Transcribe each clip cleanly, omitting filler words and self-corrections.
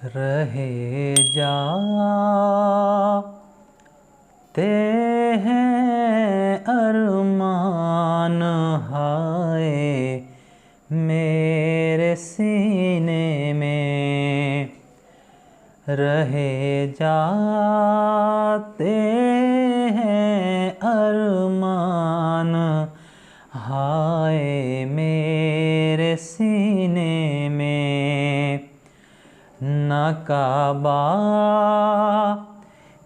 رہے جاتے ہیں ارمان ہائے میرے سینے میں، رہے جاتے ہیں ارمان ہائے میرے سینے میں، نہ کعبہ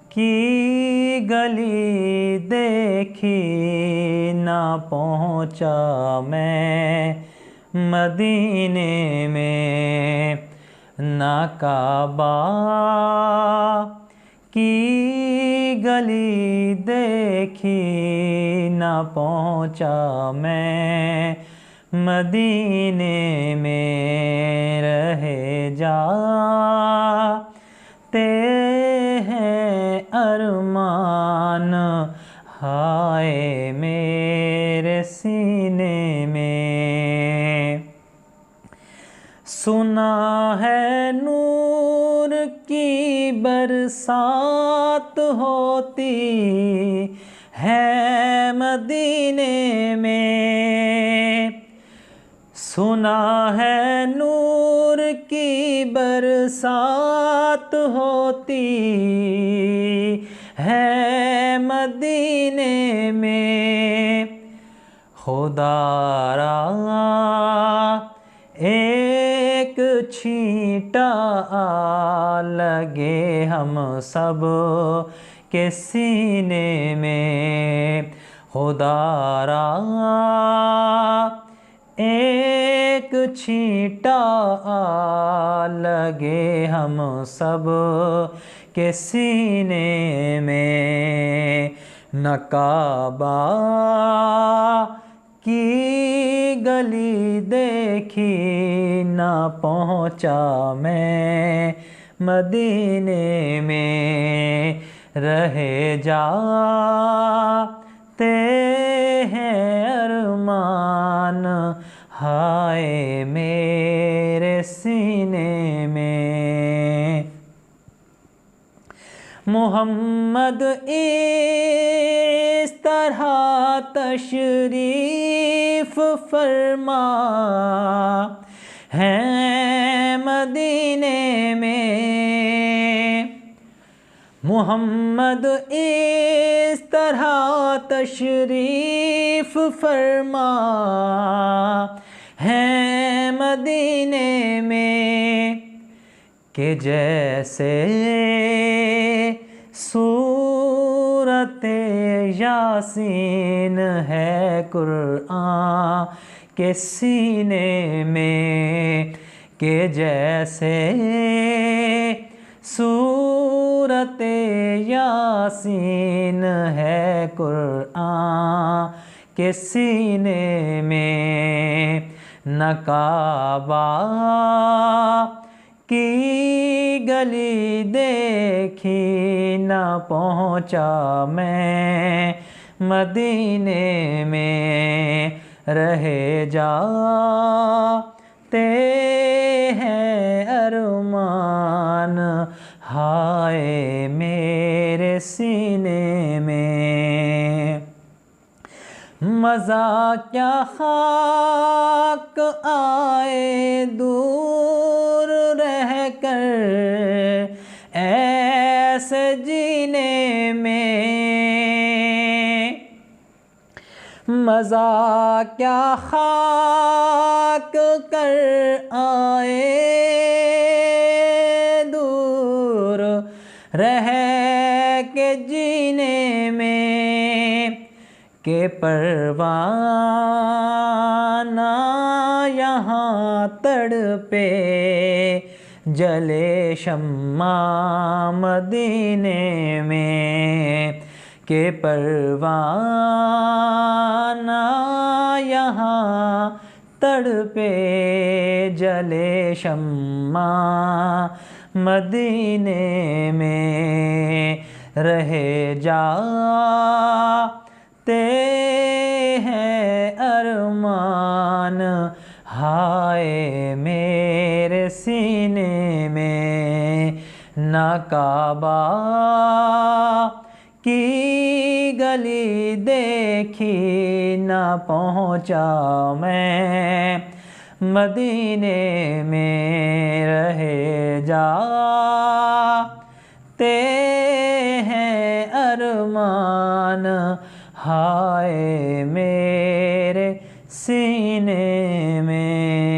کی گلی دیکھی نہ پہنچا میں مدینے میں، نہ کعبہ کی گلی دیکھی نہ پہنچا میں مدینے میں، رہے جاتے ہیں ارمان ہائے میرے سینے میں، سنا ہے نور کی برسات ہوتی ہے مدینے میں، سنا ہے نور کی برسات ہوتی ہے مدینے میں، خدا را ایک چھینٹا لگے ہم سب کے سینے میں، خدا را ایک چھینٹا لگے ہم سب کے سینے میں، نہ کعبہ کی گلی دیکھی نہ پہنچا میں مدینے میں، رہے جاتے ہیں ارمان ہائے میرے سینے میں، محمد اس طرح تشریف فرما ہے مدینے میں، محمد اس طرح تشریف فرما ہے مدینے میں، کہ جیسے سورۃ یاسین ہے قرآن کے سینے میں، کہ جیسے سورۃ یاسین ہے قرآن کے سینے میں، نہ کعبہ کی گلی دیکھی نہ پہنچا میں مدینے میں، رہے جاتے ہیں ارمان ہائے میرے سینے میں، مزہ کیا خاک آئے دور رہ کر ایسے جینے میں، مزہ کیا خاک کر آئے دور رہ کے جینے میں، کہ پروانہ یہاں تڑپے جلے شمع مدینے میں، کہ پروانہ یہاں تڑپے جلے شمع مدینے میں، رہے جاتے ہیں ارمان ہائے میرے سینے میں۔ نہ کعبہ کی گلی دیکھی، نہ پہنچا میں مدینے میں رہے جاتے ہیں ارمان، ہائے میرے سینے میں۔